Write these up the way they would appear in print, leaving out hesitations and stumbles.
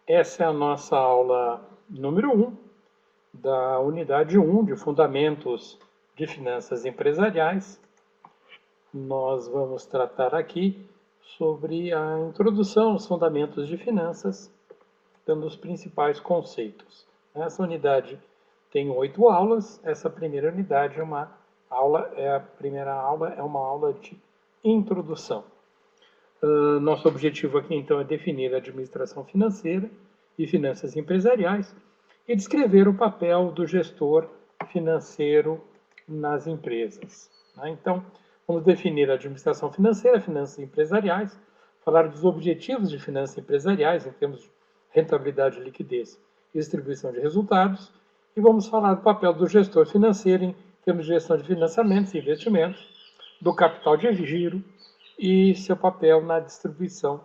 Essa é a nossa aula número 1 da unidade 1 de Fundamentos de Finanças Empresariais. Nós vamos tratar aqui sobre a introdução aos fundamentos de finanças, dando os principais conceitos. Essa unidade tem 8 aulas. Essa primeira unidade é uma aula, a primeira aula é uma aula de introdução. Nosso objetivo aqui, então, é definir a administração financeira e finanças empresariais e descrever o papel do gestor financeiro nas empresas. Então, vamos definir a administração financeira, finanças empresariais, falar dos objetivos de finanças empresariais em termos de rentabilidade, liquidez e distribuição de resultados, e vamos falar do papel do gestor financeiro em termos de gestão de financiamentos e investimentos, do capital de giro e seu papel na distribuição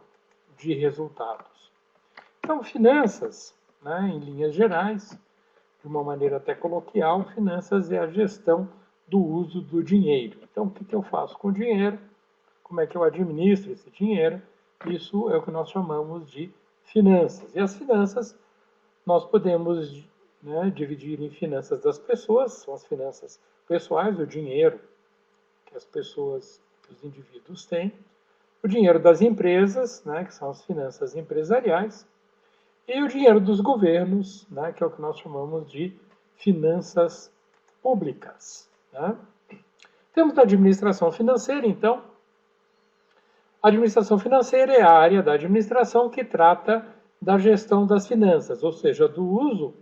de resultados. Então, finanças, em linhas gerais, de uma maneira até coloquial, finanças é a gestão do uso do dinheiro. Então, o que eu faço com o dinheiro? Como é que eu administro esse dinheiro? Isso é o que nós chamamos de finanças. E as finanças nós podemos dividir em finanças das pessoas, são as finanças pessoais, o dinheiro que as pessoas, os indivíduos têm, o dinheiro das empresas, que são as finanças empresariais, e o dinheiro dos governos, que é o que nós chamamos de finanças públicas. Temos a administração financeira, então. A administração financeira é a área da administração que trata da gestão das finanças, ou seja, do uso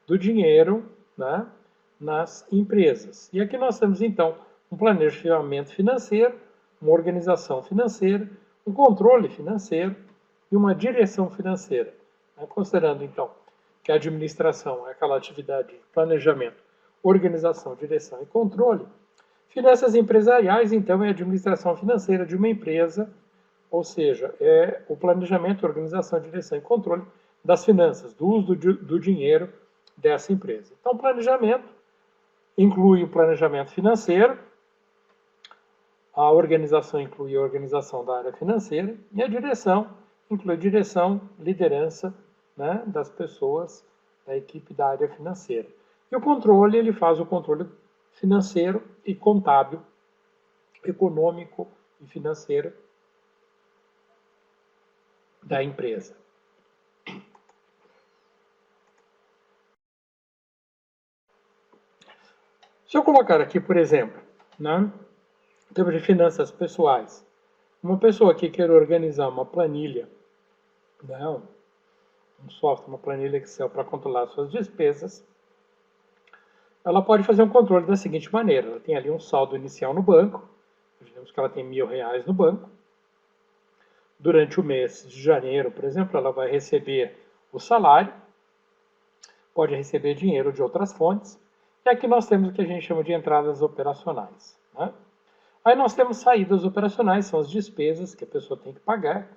do dinheiro nas empresas. E aqui nós temos, então, um planejamento financeiro, uma organização financeira, um controle financeiro e uma direção financeira. Considerando, então, que a administração é aquela atividade de planejamento, organização, direção e controle, finanças empresariais, então, é a administração financeira de uma empresa, ou seja, é o planejamento, organização, direção e controle das finanças, do uso do dinheiro dessa empresa. Então, planejamento inclui o planejamento financeiro, a organização inclui a organização da área financeira e a direção inclui direção, liderança das pessoas da equipe da área financeira. E o controle, ele faz o controle financeiro e contábil, econômico e financeiro da empresa. Se eu colocar aqui, por exemplo, em termos de finanças pessoais, uma pessoa que quer organizar uma planilha, um software, uma planilha Excel para controlar suas despesas, ela pode fazer um controle da seguinte maneira. Ela tem ali um saldo inicial no banco, imaginemos que ela tem R$1.000 no banco. Durante o mês de janeiro, por exemplo, ela vai receber o salário, pode receber dinheiro de outras fontes, e aqui nós temos o que a gente chama de entradas operacionais. Aí nós temos saídas operacionais, são as despesas que a pessoa tem que pagar.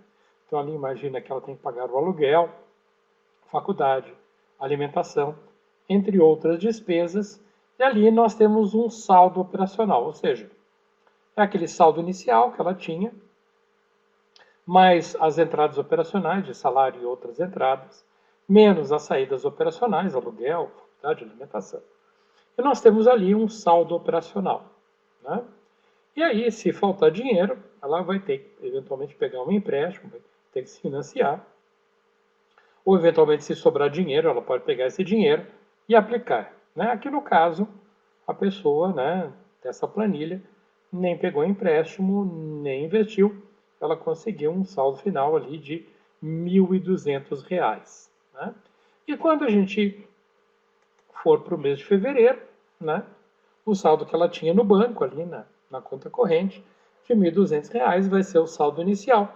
Então ali imagina que ela tem que pagar o aluguel, faculdade, alimentação, entre outras despesas. E ali nós temos um saldo operacional, ou seja, é aquele saldo inicial que ela tinha, mais as entradas operacionais de salário e outras entradas, menos as saídas operacionais, aluguel, faculdade, alimentação. E nós temos ali um saldo operacional. E aí, se faltar dinheiro, ela vai ter que, eventualmente, pegar um empréstimo, vai ter que se financiar. Ou, eventualmente, se sobrar dinheiro, ela pode pegar esse dinheiro e aplicar. Aqui, no caso, a pessoa dessa planilha nem pegou empréstimo, nem investiu. Ela conseguiu um saldo final ali de R$1.200. E quando a gente for para o mês de fevereiro, o saldo que ela tinha no banco ali na conta corrente de R$1.200 vai ser o saldo inicial.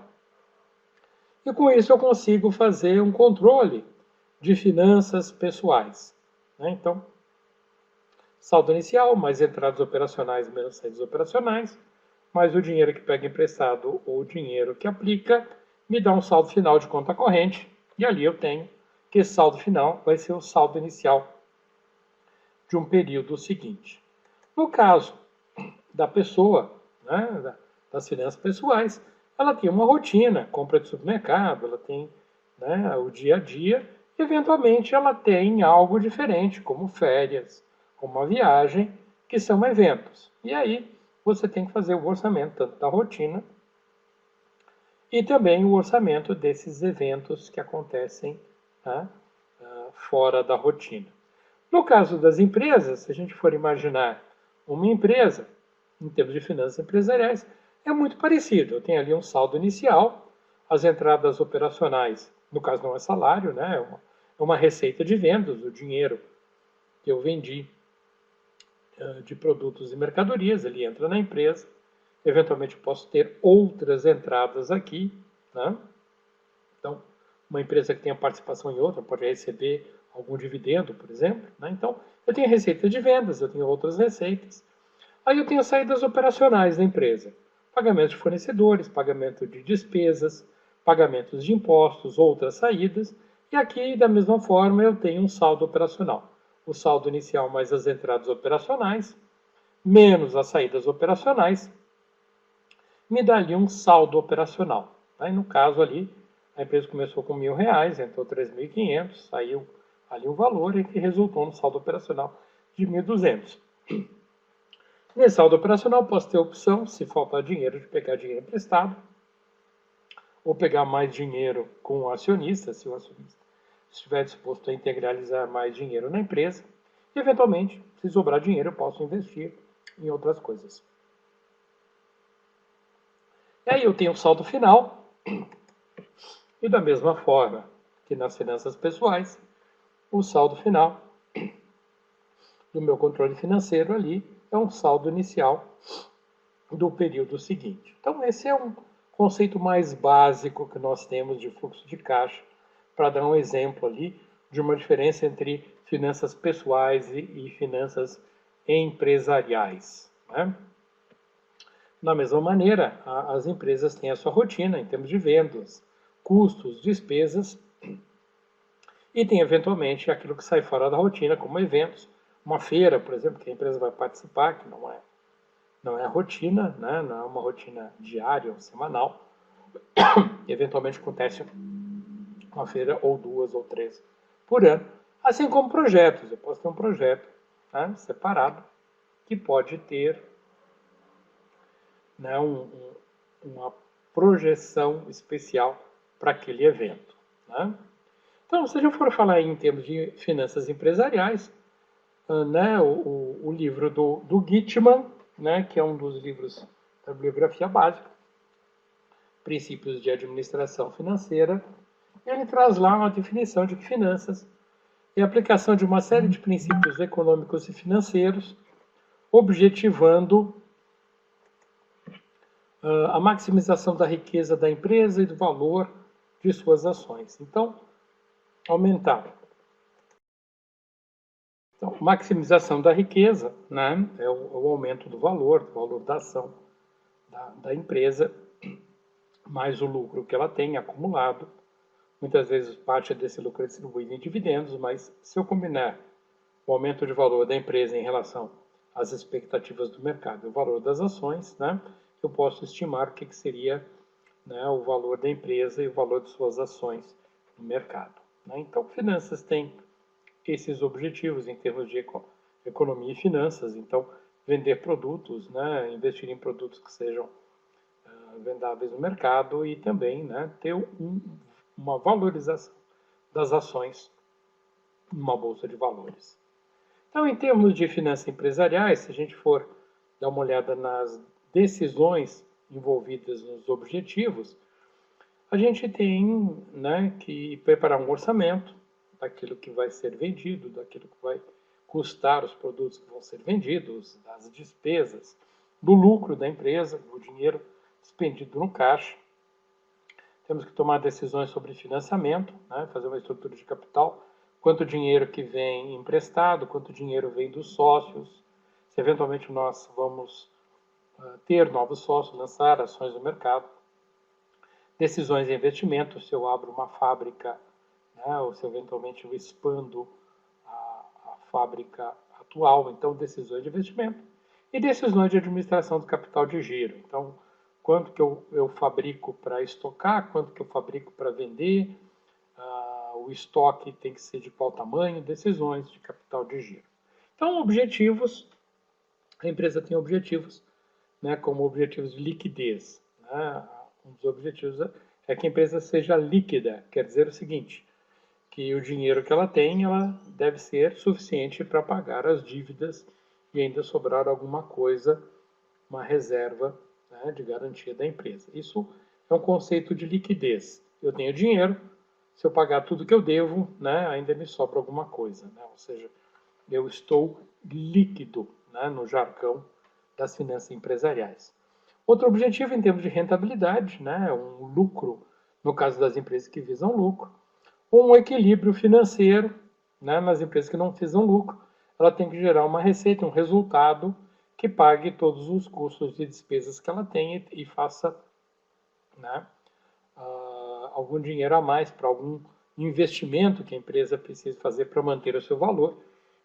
E com isso eu consigo fazer um controle de finanças pessoais. Então, saldo inicial, mais entradas operacionais, menos saídas operacionais, mais o dinheiro que pega emprestado ou o dinheiro que aplica, me dá um saldo final de conta corrente, e ali eu tenho que esse saldo final vai ser o saldo inicial de um período seguinte. No caso da pessoa, das finanças pessoais, ela tem uma rotina, compra de supermercado, ela tem né, o dia a dia, eventualmente ela tem algo diferente, como férias, como uma viagem, que são eventos. E aí você tem que fazer o orçamento tanto da rotina e também o orçamento desses eventos que acontecem, né, fora da rotina. No caso das empresas, se a gente for imaginar uma empresa, em termos de finanças empresariais, é muito parecido. Eu tenho ali um saldo inicial, as entradas operacionais, no caso não é salário, né? É uma receita de vendas, o dinheiro que eu vendi de produtos e mercadorias, ele entra na empresa. Eventualmente posso ter outras entradas aqui, né? Então, uma empresa que tenha participação em outra pode receber algum dividendo, por exemplo, né? Então, eu tenho receita de vendas, eu tenho outras receitas. Aí eu tenho as saídas operacionais da empresa. Pagamento de fornecedores, pagamento de despesas, pagamentos de impostos, outras saídas. E aqui, da mesma forma, eu tenho um saldo operacional. O saldo inicial mais as entradas operacionais, menos as saídas operacionais, me dá ali um saldo operacional. Aí, no caso ali, a empresa começou com R$ 1.000, entrou 3.500, saiu ali o valor e que resultou no saldo operacional de 1.200. Nesse saldo operacional, posso ter a opção, se faltar dinheiro, de pegar dinheiro emprestado, ou pegar mais dinheiro com o acionista, se o acionista estiver disposto a integralizar mais dinheiro na empresa. E, eventualmente, se sobrar dinheiro, eu posso investir em outras coisas. E aí eu tenho o saldo final, e da mesma forma que nas finanças pessoais, o saldo final do meu controle financeiro ali é um saldo inicial do período seguinte. Então, esse é um conceito mais básico que nós temos de fluxo de caixa, para dar um exemplo ali de uma diferença entre finanças pessoais e finanças empresariais, né? Da mesma maneira, as empresas têm a sua rotina em termos de vendas, custos, despesas, e tem eventualmente aquilo que sai fora da rotina, como eventos, uma feira, por exemplo, que a empresa vai participar, que não é rotina, né? Não é uma rotina diária ou semanal. Eventualmente acontece uma feira ou duas ou três por ano. Assim como projetos. Eu posso ter um projeto, né, separado que pode ter, né, uma projeção especial para aquele evento, né? Então, se a gente for falar em termos de finanças empresariais, né, o livro do Gitman, né, que é um dos livros da bibliografia básica, Princípios de Administração Financeira, ele traz lá uma definição de que finanças é a aplicação de uma série de princípios econômicos e financeiros, objetivando a maximização da riqueza da empresa e do valor de suas ações. Então, aumentar. Então, maximização da riqueza, né, é o aumento do valor da ação da empresa, mais o lucro que ela tem acumulado. Muitas vezes parte desse lucro é distribuído em dividendos, mas se eu combinar o aumento de valor da empresa em relação às expectativas do mercado e o valor das ações, né, eu posso estimar o que seria, né, o valor da empresa e o valor de suas ações no mercado, né? Então, finanças têm esses objetivos em termos de economia e finanças. Então, vender produtos, né, investir em produtos que sejam vendáveis no mercado e também, né, ter uma valorização das ações numa bolsa de valores. Então, em termos de finanças empresariais, se a gente for dar uma olhada nas decisões envolvidas nos objetivos, a gente tem, né, que preparar um orçamento daquilo que vai ser vendido, daquilo que vai custar os produtos que vão ser vendidos, das despesas, do lucro da empresa, do dinheiro expendido no caixa. Temos que tomar decisões sobre financiamento, né, fazer uma estrutura de capital, quanto dinheiro que vem emprestado, quanto dinheiro vem dos sócios, se eventualmente nós vamos ter novos sócios, lançar ações no mercado. Decisões de investimento, se eu abro uma fábrica, né, ou se eventualmente eu expando a fábrica atual, então decisões de investimento. E decisões de administração do capital de giro. Então, quanto que eu fabrico para estocar, quanto que eu fabrico para vender, o estoque tem que ser de qual tamanho, decisões de capital de giro. Então, objetivos, a empresa tem objetivos, né, como objetivos de liquidez. Né? Um dos objetivos é que a empresa seja líquida, quer dizer o seguinte, que o dinheiro que ela tem, ela deve ser suficiente para pagar as dívidas e ainda sobrar alguma coisa, uma reserva, né, de garantia da empresa. Isso é um conceito de liquidez. Eu tenho dinheiro, se eu pagar tudo que eu devo, né, ainda me sobra alguma coisa. Né? Ou seja, eu estou líquido, né, no jargão das finanças empresariais. Outro objetivo em termos de rentabilidade, né, um lucro, no caso das empresas que visam lucro, um equilíbrio financeiro, né, nas empresas que não visam lucro, ela tem que gerar uma receita, um resultado que pague todos os custos e despesas que ela tem e faça, né, algum dinheiro a mais para algum investimento que a empresa precisa fazer para manter o seu valor.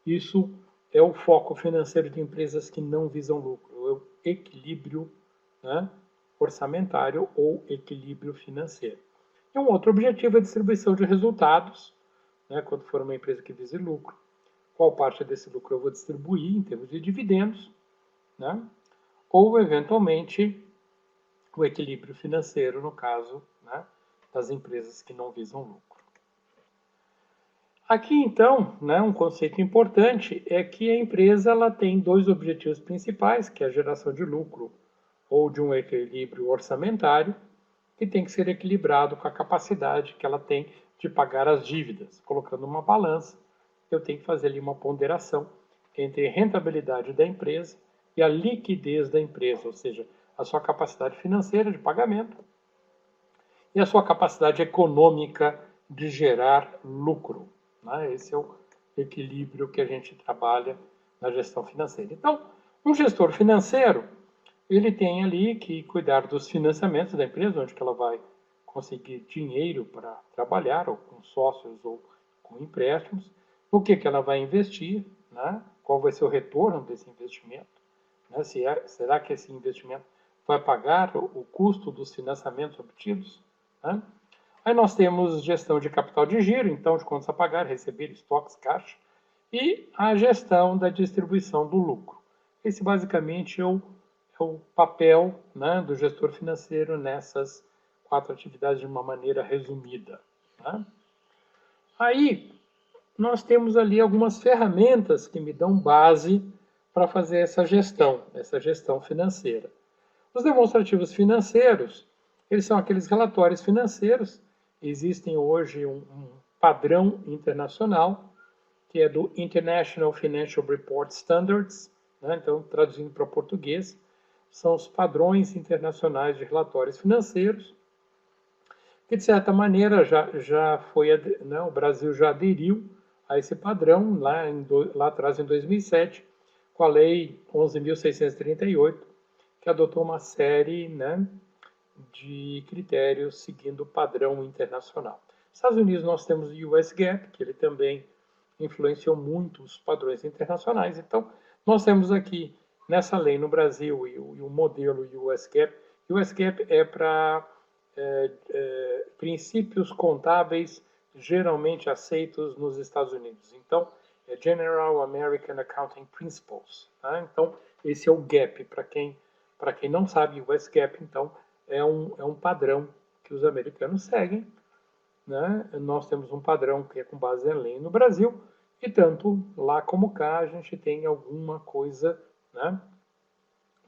Isso é o foco financeiro de empresas que não visam lucro, é o equilíbrio, né, orçamentário ou equilíbrio financeiro. E um outro objetivo é a distribuição de resultados, né, quando for uma empresa que vise lucro. Qual parte desse lucro eu vou distribuir em termos de dividendos, né, ou, eventualmente, o equilíbrio financeiro, no caso, né, das empresas que não visam lucro. Aqui, então, né, um conceito importante é que a empresa ela tem dois objetivos principais, que é a geração de lucro ou de um equilíbrio orçamentário, que tem que ser equilibrado com a capacidade que ela tem de pagar as dívidas. Colocando uma balança, eu tenho que fazer ali uma ponderação entre a rentabilidade da empresa e a liquidez da empresa, ou seja, a sua capacidade financeira de pagamento e a sua capacidade econômica de gerar lucro. Né? Esse é o equilíbrio que a gente trabalha na gestão financeira. Então, um gestor financeiro, ele tem ali que cuidar dos financiamentos da empresa, onde que ela vai conseguir dinheiro para trabalhar, ou com sócios, ou com empréstimos, no que ela vai investir, né? Qual vai ser o retorno desse investimento, né? Será que esse investimento vai pagar o custo dos financiamentos obtidos? Né? Aí nós temos gestão de capital de giro, então de contas a pagar, receber, estoques, caixa, e a gestão da distribuição do lucro. Esse basicamente é o papel, né, do gestor financeiro nessas 4 atividades de uma maneira resumida. Né? Aí nós temos ali algumas ferramentas que me dão base para fazer essa gestão financeira. Os demonstrativos financeiros, eles são aqueles relatórios financeiros. Existem hoje um padrão internacional, que é do International Financial Report Standards, né? Então, traduzindo para português, são os padrões internacionais de relatórios financeiros, que de certa maneira já foi, né, o Brasil já aderiu a esse padrão lá atrás, em 2007, com a Lei 11.638, que adotou uma série, né, de critérios seguindo o padrão internacional. Nos Estados Unidos nós temos o US GAAP, que ele também influenciou muito os padrões internacionais. Então, nós temos aqui nessa lei no Brasil e o modelo US GAAP. US GAAP é para princípios contábeis geralmente aceitos nos Estados Unidos. Então, é General American Accounting Principles. Tá? Então, esse é o GAAP. Para quem não sabe, o US GAAP, então, é um padrão que os americanos seguem. Né? Nós temos um padrão que é com base em lei no Brasil, e tanto lá como cá a gente tem alguma coisa, né,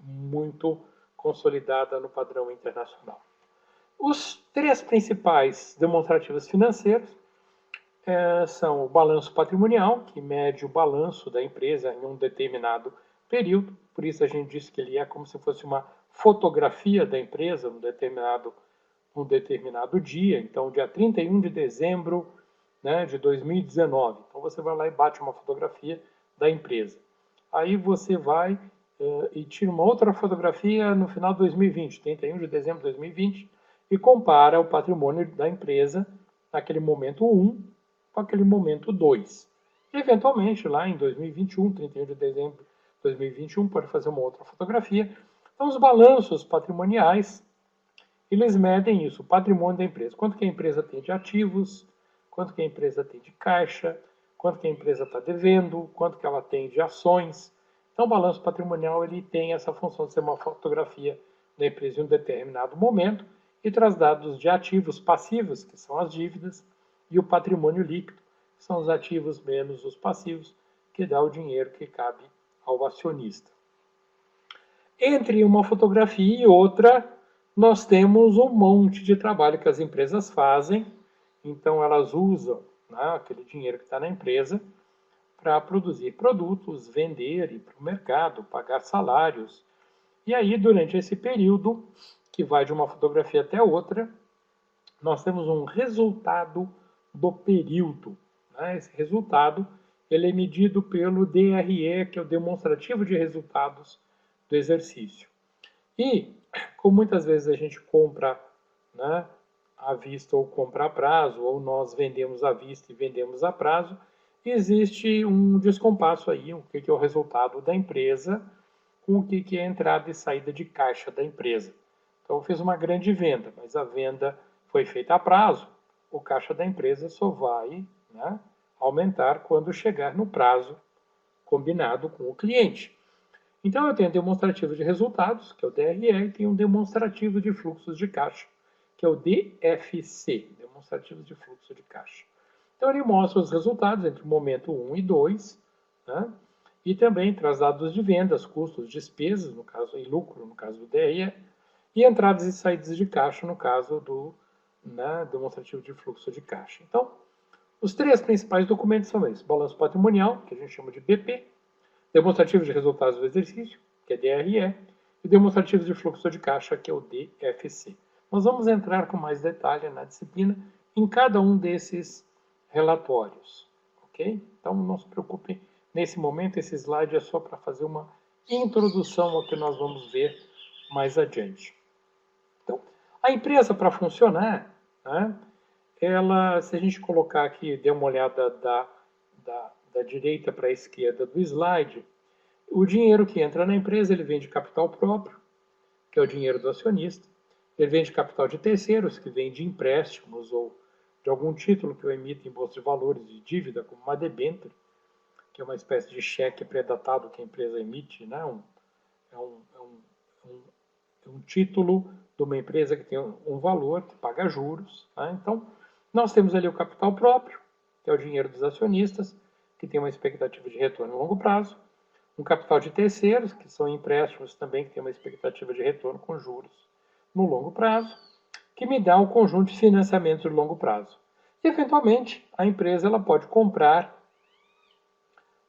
muito consolidada no padrão internacional. Os 3 principais demonstrativos financeiros são o balanço patrimonial, que mede o balanço da empresa em um determinado período, por isso a gente diz que ele é como se fosse uma fotografia da empresa num determinado dia, então dia 31 de dezembro, né, de 2019. Então você vai lá e bate uma fotografia da empresa. Aí você vai e tira uma outra fotografia no final de 2020, 31 de dezembro de 2020, e compara o patrimônio da empresa naquele momento 1 com aquele momento 2. E, eventualmente, lá em 2021, 31 de dezembro de 2021, pode fazer uma outra fotografia. Então, os balanços patrimoniais, eles medem isso, o patrimônio da empresa. Quanto que a empresa tem de ativos, quanto que a empresa tem de caixa, quanto que a empresa está devendo, quanto que ela tem de ações. Então, o balanço patrimonial ele tem essa função de ser uma fotografia da empresa em um determinado momento e traz dados de ativos passivos, que são as dívidas, e o patrimônio líquido, que são os ativos menos os passivos, que dá o dinheiro que cabe ao acionista. Entre uma fotografia e outra, nós temos um monte de trabalho que as empresas fazem. Então, elas usam, né, aquele dinheiro que está na empresa para produzir produtos, vender, ir para o mercado, pagar salários. E aí, durante esse período, que vai de uma fotografia até outra, nós temos um resultado do período. Né? Esse resultado ele é medido pelo DRE, que é o demonstrativo de resultados do exercício. E, como muitas vezes a gente compra, né, à vista ou compra a prazo, ou nós vendemos à vista e vendemos a prazo, existe um descompasso aí, o que é o resultado da empresa com o que é a entrada e saída de caixa da empresa. Então, eu fiz uma grande venda, mas a venda foi feita a prazo, o caixa da empresa só vai, né, aumentar quando chegar no prazo combinado com o cliente. Então, eu tenho um demonstrativo de resultados, que é o DRE, e tenho um demonstrativo de fluxos de caixa, que é o DFC, demonstrativo de fluxo de caixa. Então, ele mostra os resultados entre o momento 1 e 2, né? E também traz dados de vendas, custos, despesas, no caso, e lucro, no caso do DRE, e entradas e saídas de caixa, no caso do, né, demonstrativo de fluxo de caixa. Então, os três principais documentos são esses: balanço patrimonial, que a gente chama de BP, demonstrativo de resultados do exercício, que é DRE, e demonstrativo de fluxo de caixa, que é o DFC. Nós vamos entrar com mais detalhe na disciplina em cada um desses relatórios, ok? Então, não se preocupem, nesse momento esse slide é só para fazer uma introdução ao que nós vamos ver mais adiante. Então, a empresa, para funcionar, né, ela, se a gente colocar aqui, dê uma olhada da direita para a esquerda do slide, o dinheiro que entra na empresa, ele vem de capital próprio, que é o dinheiro do acionista, ele vem de capital de terceiros, que vem de empréstimos ou de algum título que eu emito em bolsa de valores de dívida, como uma debênture, que é uma espécie de cheque pré-datado que a empresa emite, né? É um título de uma empresa que tem um valor, que paga juros. Né? Então, nós temos ali o capital próprio, que é o dinheiro dos acionistas, que tem uma expectativa de retorno a longo prazo, um capital de terceiros, que são empréstimos também, que tem uma expectativa de retorno com juros no longo prazo, que me dá um conjunto de financiamentos de longo prazo. E, eventualmente, a empresa ela pode comprar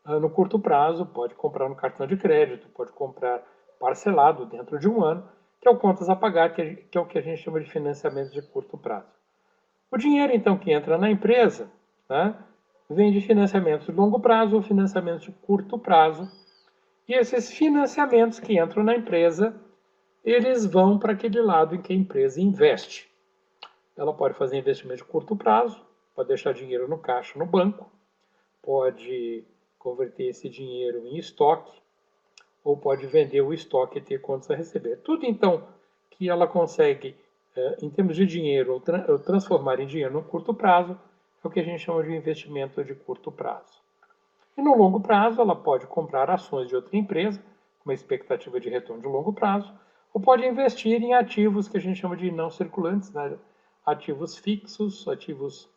no curto prazo, pode comprar no cartão de crédito, pode comprar parcelado dentro de um ano, que é o contas a pagar, que é o que a gente chama de financiamento de curto prazo. O dinheiro, então, que entra na empresa, né, vem de financiamentos de longo prazo ou financiamentos de curto prazo. E esses financiamentos que entram na empresa, eles vão para aquele lado em que a empresa investe. Ela pode fazer investimento de curto prazo, pode deixar dinheiro no caixa no banco, pode converter esse dinheiro em estoque, ou pode vender o estoque e ter contas a receber. Tudo, então, que ela consegue, em termos de dinheiro, transformar em dinheiro no curto prazo, é o que a gente chama de investimento de curto prazo. E no longo prazo, ela pode comprar ações de outra empresa, com uma expectativa de retorno de longo prazo, ou pode investir em ativos que a gente chama de não circulantes, né? Ativos fixos, ativos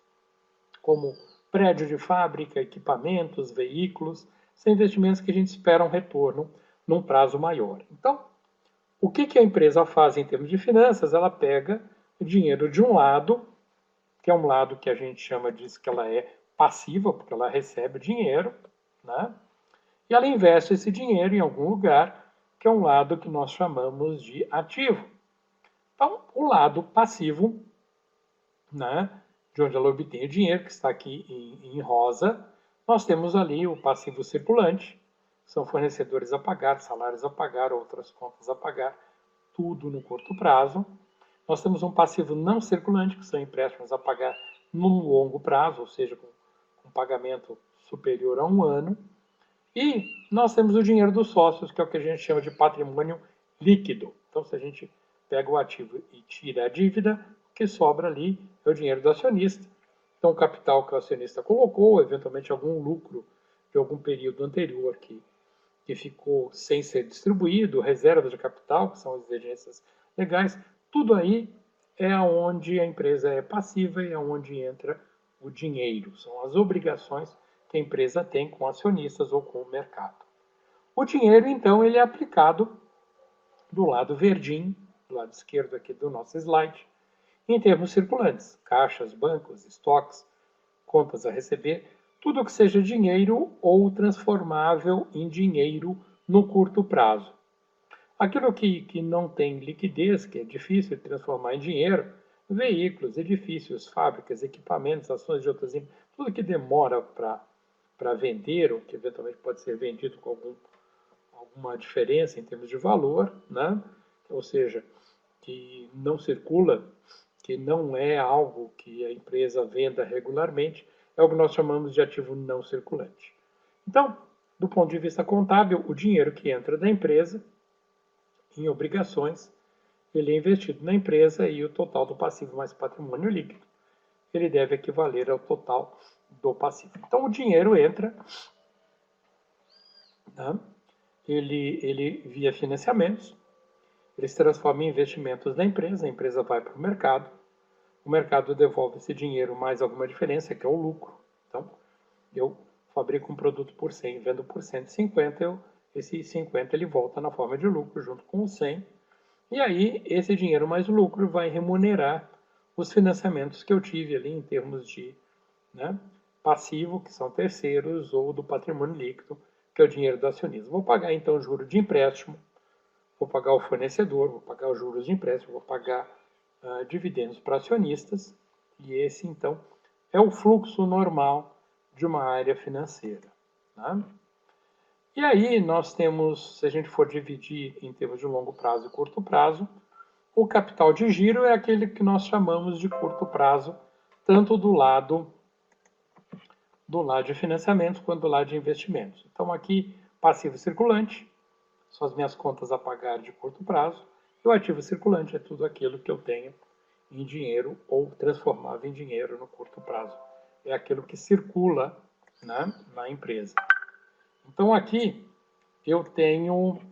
como prédio de fábrica, equipamentos, veículos, são investimentos que a gente espera um retorno num prazo maior. Então, o que a empresa faz em termos de finanças? Ela pega o dinheiro de um lado, que é um lado que a gente chama diz que ela é passiva, porque ela recebe dinheiro, né? E ela investe esse dinheiro em algum lugar, que é um lado que nós chamamos de ativo. Então, o lado passivo, né, de onde ela obtém o dinheiro, que está aqui em rosa, nós temos ali o passivo circulante, são fornecedores a pagar, salários a pagar, outras contas a pagar, tudo no curto prazo. Nós temos um passivo não circulante, que são empréstimos a pagar no longo prazo, ou seja, com pagamento superior a um ano. E nós temos o dinheiro dos sócios, que é o que a gente chama de patrimônio líquido. Então, se a gente pega o ativo e tira a dívida, o que sobra ali é o dinheiro do acionista. Então, o capital que o acionista colocou, eventualmente algum lucro de algum período anterior que ficou sem ser distribuído, reservas de capital, que são as exigências legais, tudo aí é onde a empresa é passiva e é onde entra o dinheiro. São as obrigações que a empresa tem com acionistas ou com o mercado. O dinheiro, então, ele é aplicado do lado verdinho, do lado esquerdo aqui do nosso slide, em termos circulantes, caixas, bancos, estoques, contas a receber, tudo que seja dinheiro ou transformável em dinheiro no curto prazo. Aquilo que não tem liquidez, que é difícil de transformar em dinheiro, veículos, edifícios, fábricas, equipamentos, ações de outras empresas, tudo que demora para vender, ou que eventualmente pode ser vendido com alguma diferença em termos de valor, né? Ou seja, que não circula, que não é algo que a empresa venda regularmente, é o que nós chamamos de ativo não circulante. Então, do ponto de vista contábil, o dinheiro que entra da empresa em obrigações, ele é investido na empresa e o total do passivo mais patrimônio líquido, ele deve equivaler ao total do passivo. Então, o dinheiro entra, né? ele via financiamentos, ele se transforma em investimentos da empresa, a empresa vai para o mercado devolve esse dinheiro mais alguma diferença, que é o lucro. Então, eu fabrico um produto por 100, vendo por 150, esse 50 ele volta na forma de lucro junto com o 100, e aí esse dinheiro mais lucro vai remunerar os financiamentos que eu tive ali em termos de, né, passivo, que são terceiros, ou do patrimônio líquido, que é o dinheiro do acionista. Vou pagar então juro de empréstimo, vou pagar o fornecedor, vou pagar os juros de empréstimo, vou pagar dividendos para acionistas, e esse então é o fluxo normal de uma área financeira. Tá? E aí nós temos, se a gente for dividir em termos de longo prazo e curto prazo, o capital de giro é aquele que nós chamamos de curto prazo, tanto do lado de financiamentos quanto do lado de investimentos. Então aqui, passivo circulante, são as minhas contas a pagar de curto prazo, e o ativo circulante é tudo aquilo que eu tenho em dinheiro ou transformável em dinheiro no curto prazo. É aquilo que circula, né, na empresa. Então aqui eu tenho